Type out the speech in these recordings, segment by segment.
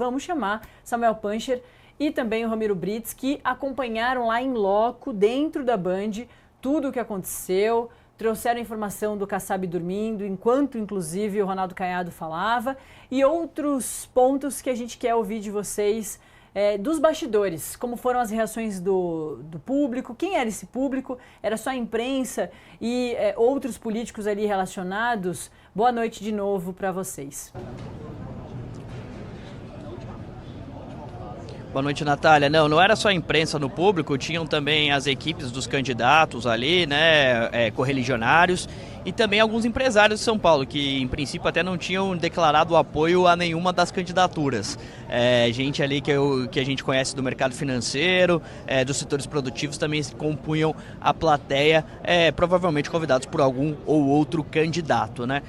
vamos chamar Samuel Pancher e também o Ramiro Brits, que acompanharam lá em loco, dentro da Band, tudo o que aconteceu, trouxeram informação do Kassab dormindo, enquanto inclusive o Ronaldo Caiado falava, e outros pontos que a gente quer ouvir de vocês, dos bastidores, como foram as reações do público, quem era esse público, era só a imprensa e outros políticos ali relacionados. Boa noite de novo para vocês. Boa noite, Natália. Não era só a imprensa no público, tinham também as equipes dos candidatos ali, né, correligionários, e também alguns empresários de São Paulo, que em princípio até não tinham declarado apoio a nenhuma das candidaturas. Gente ali que a gente conhece do mercado financeiro, dos setores produtivos, também compunham a plateia, provavelmente convidados por algum ou outro candidato, né?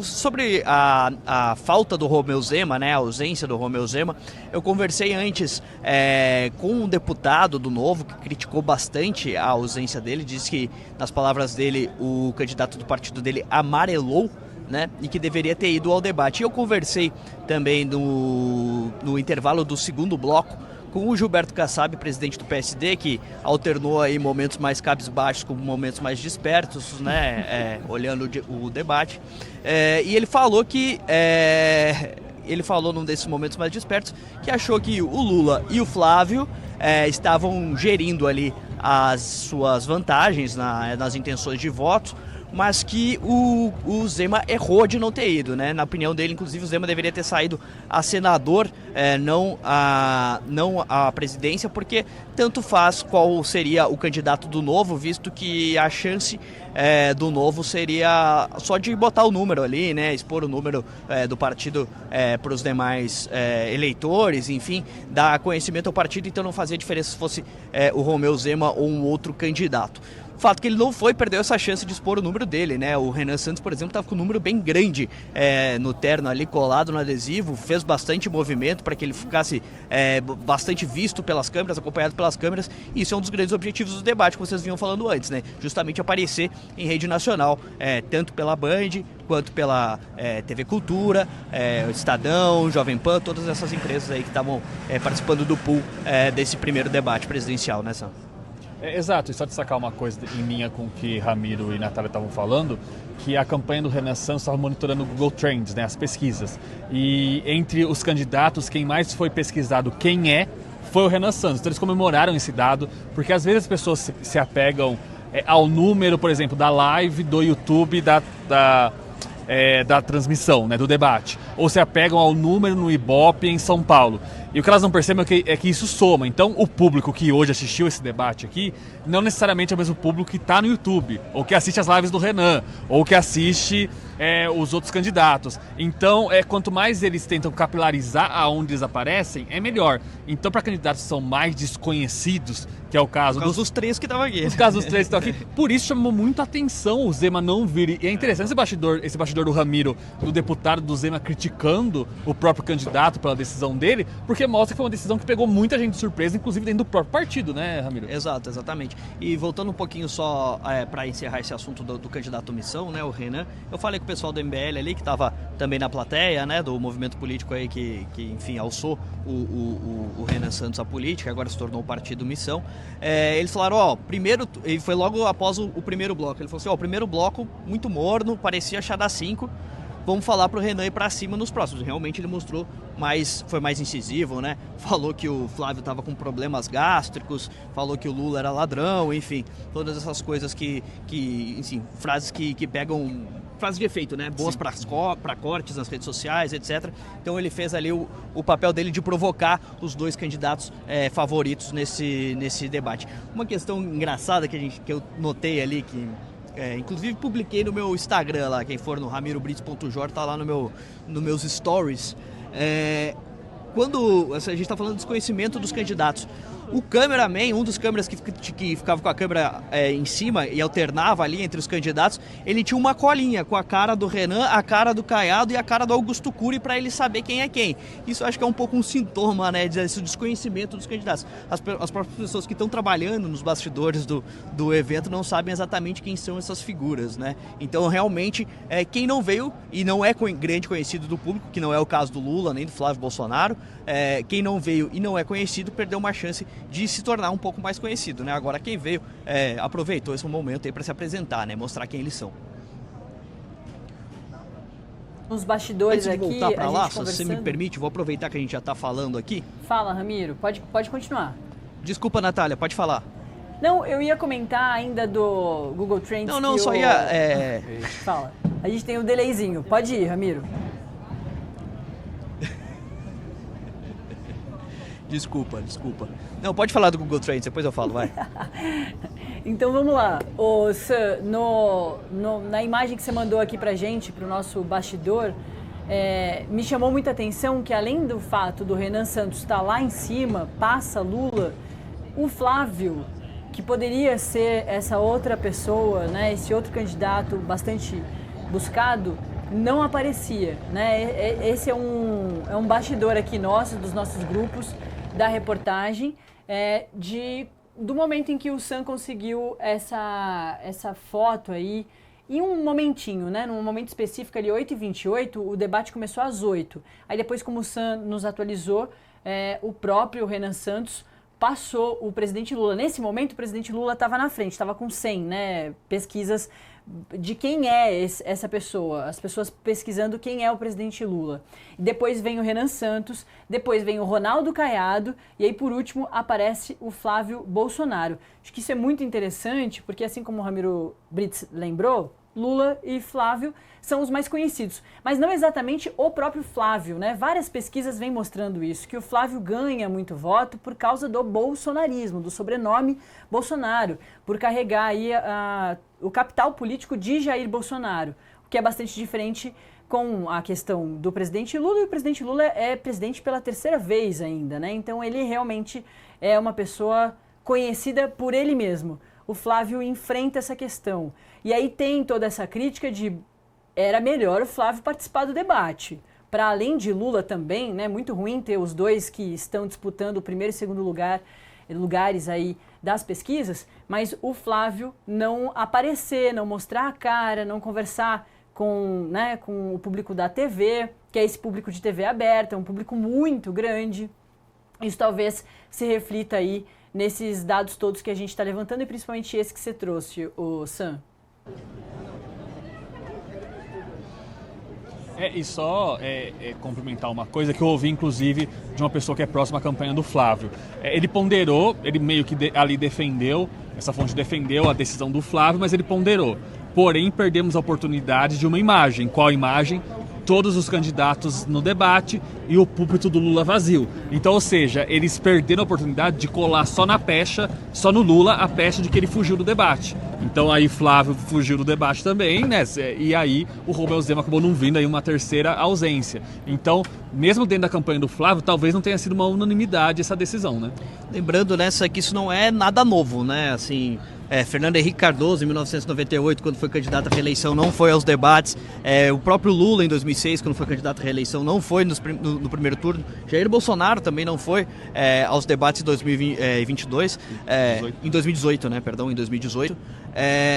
Sobre a falta do Romeu Zema, né, a ausência do Romeu Zema, eu conversei antes com um deputado do Novo que criticou bastante a ausência dele, disse que, nas palavras dele, o candidato do partido dele amarelou, né, e que deveria ter ido ao debate. E eu conversei também no intervalo do segundo bloco com o Gilberto Kassab, presidente do PSD, que alternou aí momentos mais cabisbaixos com momentos mais despertos, né, olhando o debate. E ele falou que... Ele falou num desses momentos mais despertos que achou que o Lula e o Flávio estavam gerindo ali as suas vantagens nas intenções de voto, mas que o Zema errou de não ter ido, né? Na opinião dele, inclusive, o Zema deveria ter saído a senador, não a presidência, porque tanto faz qual seria o candidato do Novo, visto que a chance do Novo seria só de botar o número ali, né? Expor o número do partido para os demais eleitores, enfim, dar conhecimento ao partido, então não fazia diferença se fosse o Romeu Zema ou um outro candidato. O fato que ele não foi, perdeu essa chance de expor o número dele, né? O Renan Santos, por exemplo, estava com um número bem grande no terno ali, colado no adesivo, fez bastante movimento para que ele ficasse bastante visto pelas câmeras, acompanhado pelas câmeras, e isso é um dos grandes objetivos do debate que vocês vinham falando antes, né? Justamente aparecer em rede nacional, tanto pela Band, quanto pela TV Cultura, Estadão, Jovem Pan, todas essas empresas aí que estavam participando do pool desse primeiro debate presidencial, né, Sam? Exato, e só destacar uma coisa em linha com o que Ramiro e Natália estavam falando, que a campanha do Renan Santos estava monitorando o Google Trends, né, as pesquisas. E entre os candidatos, quem mais foi pesquisado foi o Renan Santos. Então eles comemoraram esse dado, porque às vezes as pessoas se apegam ao número, por exemplo, da live do YouTube da transmissão, né, do debate, ou se apegam ao número no Ibope em São Paulo. E o que elas não percebem é que isso soma. Então, o público que hoje assistiu esse debate aqui, não necessariamente é o mesmo público que está no YouTube, ou que assiste as lives do Renan, ou que assiste os outros candidatos. Então, quanto mais eles tentam capilarizar aonde eles aparecem, é melhor. Então, para candidatos que são mais desconhecidos, que é o caso dos três que estavam aqui. Os casos dos três que estão aqui. Por isso chamou muito a atenção o Zema não vir. E é interessante esse bastidor do Ramiro, do deputado do Zema, criticando o próprio candidato pela decisão dele, porque mostra que foi uma decisão que pegou muita gente de surpresa, inclusive dentro do próprio partido, né, Ramiro? Exato, exatamente. E voltando um pouquinho só para encerrar esse assunto do candidato à missão, né, o Renan, eu falei com o pessoal do MBL ali, que estava também na plateia, né, do movimento político aí que enfim, alçou o Renan Santos à política, agora se tornou o partido Missão. Eles falaram, primeiro, e foi logo após o primeiro bloco, ele falou assim, o primeiro bloco muito morno, parecia Xadá 5, vamos falar pro Renan ir pra cima nos próximos. Realmente ele mostrou foi mais incisivo, né? Falou que o Flávio estava com problemas gástricos, falou que o Lula era ladrão, enfim, todas essas coisas enfim, frases que pegam, frases de efeito, né? Boas para cortes nas redes sociais, etc. Então ele fez ali o papel dele de provocar os dois candidatos favoritos nesse debate. Uma questão engraçada que eu notei ali, que inclusive publiquei no meu Instagram lá, quem for no ramirobrits.jor, tá lá nos meus stories. quando a gente está falando do desconhecimento dos candidatos, o cameraman, um dos câmeras que ficava com a câmera em cima e alternava ali entre os candidatos, ele tinha uma colinha com a cara do Renan, a cara do Caiado e a cara do Augusto Cury para ele saber quem é quem. Isso eu acho que é um pouco um sintoma, né, desse desconhecimento dos candidatos. As próprias pessoas que estão trabalhando nos bastidores do evento não sabem exatamente quem são essas figuras, né? Então, realmente, quem não veio e não é grande conhecido do público, que não é o caso do Lula nem do Flávio Bolsonaro, quem não veio e não é conhecido perdeu uma chance de se tornar um pouco mais conhecido, né? Agora quem veio aproveitou esse momento aí para se apresentar, né? Mostrar quem eles são. Nos bastidores aqui, aqui, voltar para lá, se conversando... você me permite, vou aproveitar que a gente já está falando aqui. Fala, Ramiro, pode continuar. Desculpa, Natália, pode falar. Não, eu ia comentar ainda do Google Trends. Não, só ia... Fala, a gente tem um delayzinho, pode ir, Ramiro. Desculpa. Não, pode falar do Google Trends, depois eu falo, vai. Então vamos lá. Sam, na imagem que você mandou aqui pra gente, pro nosso bastidor, me chamou muita atenção que além do fato do Renan Santos estar lá em cima, passa Lula, o Flávio, que poderia ser essa outra pessoa, né, esse outro candidato bastante buscado, não aparecia, né? Esse é um bastidor aqui nosso, dos nossos grupos, da reportagem, do momento em que o Sam conseguiu essa foto aí, em um momentinho, né? Num momento específico ali, 8h28, o debate começou às 8h. Aí depois, como o Sam nos atualizou, o próprio Renan Santos passou o presidente Lula. Nesse momento, o presidente Lula estava na frente, estava com 100, né, pesquisas de quem é essa pessoa, as pessoas pesquisando quem é o presidente Lula. Depois vem o Renan Santos, depois vem o Ronaldo Caiado e aí, por último, aparece o Flávio Bolsonaro. Acho que isso é muito interessante, porque assim como o Ramiro Brits lembrou, Lula e Flávio são os mais conhecidos, mas não exatamente o próprio Flávio, né? Várias pesquisas vêm mostrando isso, que o Flávio ganha muito voto por causa do bolsonarismo, do sobrenome Bolsonaro, por carregar aí o capital político de Jair Bolsonaro, o que é bastante diferente com a questão do presidente Lula, e o presidente Lula é presidente pela 3ª vez ainda, né? Então ele realmente é uma pessoa conhecida por ele mesmo. O Flávio enfrenta essa questão. E aí tem toda essa crítica de era melhor o Flávio participar do debate. Para além de Lula também, né, muito ruim ter os dois que estão disputando o primeiro e segundo lugares aí das pesquisas, mas o Flávio não aparecer, não mostrar a cara, não conversar com o público da TV, que é esse público de TV aberta, um público muito grande. Isso talvez se reflita aí nesses dados todos que a gente está levantando e principalmente esse que você trouxe, o Sam. E só complementar uma coisa que eu ouvi, inclusive, de uma pessoa que é próxima à campanha do Flávio. Ele ponderou, ele meio que ali defendeu, essa fonte defendeu a decisão do Flávio, mas ele ponderou. Porém, perdemos a oportunidade de uma imagem. Qual imagem? Todos os candidatos no debate e o púlpito do Lula vazio. Então, ou seja, eles perderam a oportunidade de colar só na pecha, só no Lula, a pecha de que ele fugiu do debate. Então aí Flávio fugiu do debate também, né? E aí o Romeu Zema acabou não vindo, aí uma terceira ausência. Então, mesmo dentro da campanha do Flávio, talvez não tenha sido uma unanimidade essa decisão, né? Lembrando, né, que isso não é nada novo, né? Assim, Fernando Henrique Cardoso, em 1998, quando foi candidato à reeleição, não foi aos debates. O próprio Lula, em 2006, quando foi candidato à reeleição, não foi no primeiro turno. Jair Bolsonaro também não foi aos debates em 2022. Em 2018, né? Perdão, em 2018.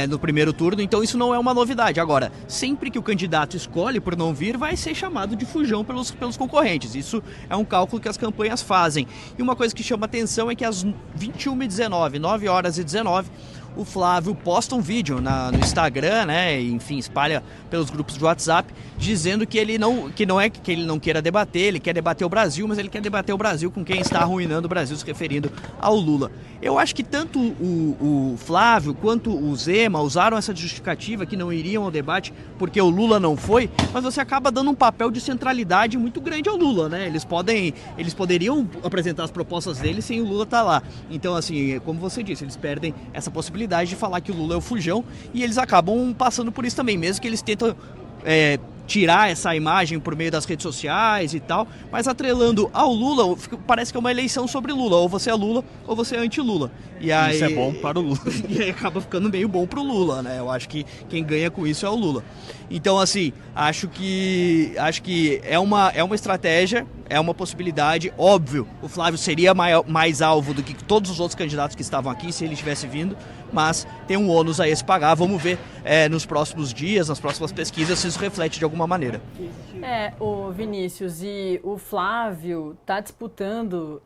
No primeiro turno, então isso não é uma novidade. Agora, sempre que o candidato escolhe por não vir, vai ser chamado de fujão pelos concorrentes. Isso é um cálculo que as campanhas fazem. E uma coisa que chama atenção é que às 21h19, 9h19, o Flávio posta um vídeo no Instagram, né, enfim, espalha pelos grupos de WhatsApp, dizendo que ele não queira debater, ele quer debater o Brasil, mas ele quer debater o Brasil com quem está arruinando o Brasil, se referindo ao Lula. Eu acho que tanto o Flávio quanto o Zema usaram essa justificativa que não iriam ao debate porque o Lula não foi, mas você acaba dando um papel de centralidade muito grande ao Lula, né? Eles poderiam apresentar as propostas deles sem o Lula estar lá. Então, assim, como você disse, eles perdem essa possibilidade de falar que o Lula é o fujão e eles acabam passando por isso também, mesmo que eles tentam tirar essa imagem por meio das redes sociais e tal, mas atrelando ao Lula, parece que é uma eleição sobre Lula, ou você é Lula ou você é anti-Lula. E aí, isso é bom para o Lula. E aí acaba ficando meio bom pro Lula, né? Eu acho que quem ganha com isso é o Lula. Então, assim, acho que é uma estratégia, é uma possibilidade. Óbvio, o Flávio seria mais alvo do que todos os outros candidatos que estavam aqui se ele tivesse vindo, mas tem um ônus a esse pagar. Vamos ver nos próximos dias, nas próximas pesquisas, se isso reflete de alguma maneira. O Vinícius, e o Flávio está disputando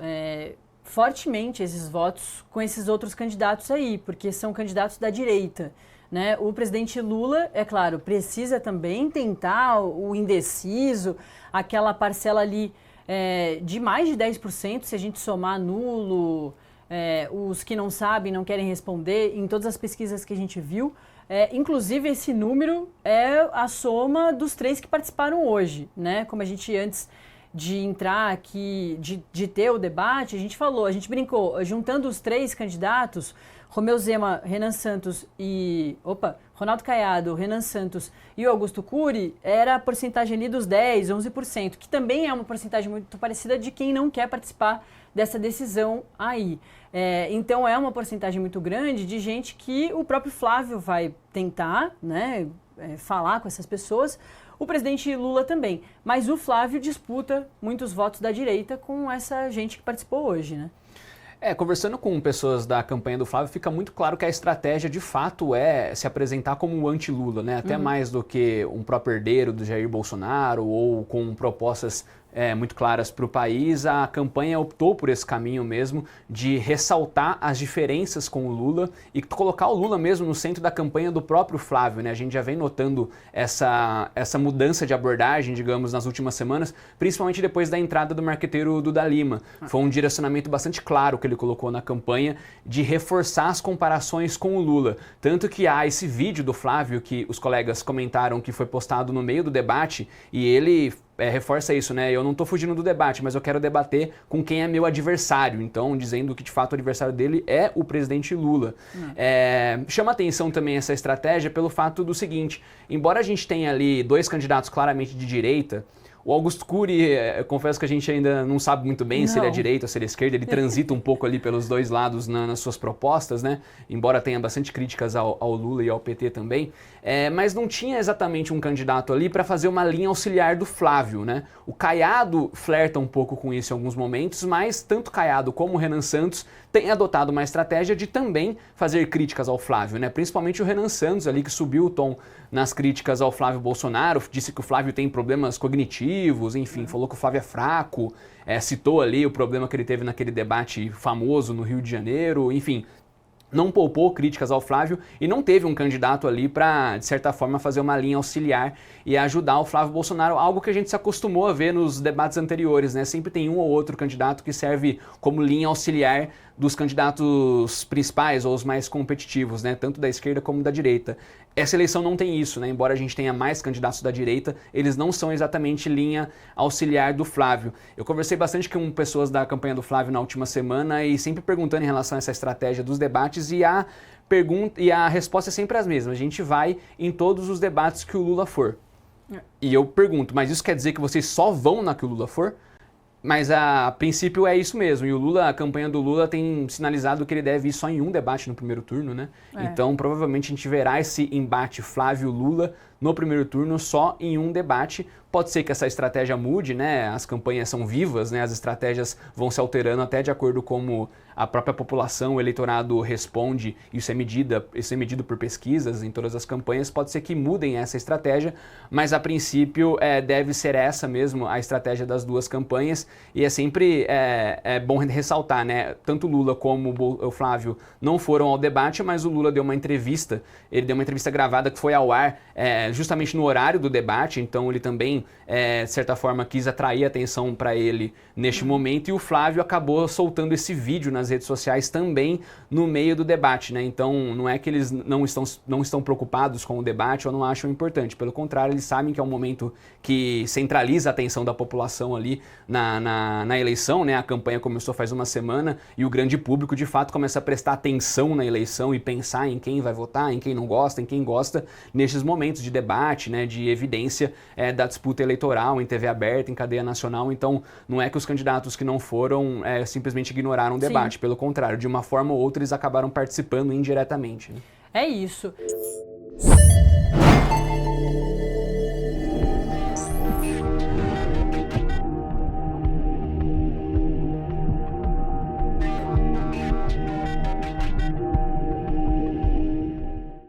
fortemente esses votos com esses outros candidatos aí, porque são candidatos da direita, né? O presidente Lula, é claro, precisa também tentar o indeciso, aquela parcela ali de mais de 10%, se a gente somar nulo, os que não sabem, não querem responder, em todas as pesquisas que a gente viu. Inclusive, esse número é a soma dos 3 que participaram hoje, né? Como a gente, antes de entrar aqui, de ter o debate, a gente brincou, juntando os 3 candidatos, Romeu Zema, Renan Santos Ronaldo Caiado, Renan Santos e o Augusto Cury, era a porcentagem ali dos 10%, 11%, que também é uma porcentagem muito parecida de quem não quer participar dessa decisão aí. Então é uma porcentagem muito grande de gente que o próprio Flávio vai tentar, né, falar com essas pessoas, o presidente Lula também, mas o Flávio disputa muitos votos da direita com essa gente que participou hoje, né? Conversando com pessoas da campanha do Flávio, fica muito claro que a estratégia de fato é se apresentar como um anti-Lula, né? Até mais do que um próprio herdeiro do Jair Bolsonaro ou com propostas muito claras para o país. A campanha optou por esse caminho mesmo de ressaltar as diferenças com o Lula e colocar o Lula mesmo no centro da campanha do próprio Flávio, né? A gente já vem notando essa mudança de abordagem, digamos, nas últimas semanas, principalmente depois da entrada do marqueteiro Duda Lima. Foi um direcionamento bastante claro que ele colocou na campanha de reforçar as comparações com o Lula. Tanto que há esse vídeo do Flávio que os colegas comentaram que foi postado no meio do debate e ele reforça isso, né? Eu não tô fugindo do debate, mas eu quero debater com quem é meu adversário. Então, dizendo que de fato o adversário dele é o presidente Lula. Chama atenção também essa estratégia pelo fato do seguinte: embora a gente tenha ali 2 candidatos claramente de direita, o Augusto Cury, confesso que a gente ainda não sabe muito bem se ele é direita ou se ele é esquerda, ele transita um pouco ali pelos 2 lados nas suas propostas, né? Embora tenha bastante críticas ao Lula e ao PT também, mas não tinha exatamente um candidato ali para fazer uma linha auxiliar do Flávio, né? O Caiado flerta um pouco com isso em alguns momentos, mas tanto Caiado como o Renan Santos têm adotado uma estratégia de também fazer críticas ao Flávio, né? Principalmente o Renan Santos ali, que subiu o tom nas críticas ao Flávio Bolsonaro, disse que o Flávio tem problemas cognitivos, enfim, falou que o Flávio é fraco, citou ali o problema que ele teve naquele debate famoso no Rio de Janeiro, enfim, não poupou críticas ao Flávio e não teve um candidato ali para, de certa forma, fazer uma linha auxiliar e ajudar o Flávio Bolsonaro, algo que a gente se acostumou a ver nos debates anteriores, né? Sempre tem um ou outro candidato que serve como linha auxiliar dos candidatos principais ou os mais competitivos, né? Tanto da esquerda como da direita. Essa eleição não tem isso, né? Embora a gente tenha mais candidatos da direita, eles não são exatamente linha auxiliar do Flávio. Eu conversei bastante com pessoas da campanha do Flávio na última semana e sempre perguntando em relação a essa estratégia dos debates e a resposta é sempre a mesma. A gente vai em todos os debates que o Lula for. E eu pergunto, mas isso quer dizer que vocês só vão na que o Lula for? Mas a princípio é isso mesmo. E o Lula, a campanha do Lula tem sinalizado que ele deve ir só em um debate no primeiro turno, né? Então, provavelmente a gente verá esse embate Flávio-Lula no primeiro turno só em um debate. Pode ser que essa estratégia mude, né? As campanhas são vivas, né? As estratégias vão se alterando até de acordo com como a própria população, o eleitorado responde. Isso é medido por pesquisas em todas as campanhas. Pode ser que mudem essa estratégia, mas a princípio deve ser essa mesmo a estratégia das 2 campanhas. E é sempre bom ressaltar, né? Tanto o Lula como o Flávio não foram ao debate, mas o Lula deu uma entrevista. Ele deu uma entrevista gravada que foi ao ar justamente no horário do debate, então ele também, de certa forma, quis atrair atenção para ele neste momento, e o Flávio acabou soltando esse vídeo nas redes sociais também no meio do debate, né? Então não é que eles não estão preocupados com o debate ou não acham importante, pelo contrário, eles sabem que é um momento que centraliza a atenção da população ali na eleição, né? A campanha começou faz uma semana e o grande público de fato começa a prestar atenção na eleição e pensar em quem vai votar, em quem não gosta, em quem gosta, nesses momentos de debate debate, né, de evidência da disputa eleitoral em TV aberta, em cadeia nacional. Então, não é que os candidatos que não foram simplesmente ignoraram o debate. Sim. Pelo contrário, de uma forma ou outra eles acabaram participando indiretamente. Né? É isso.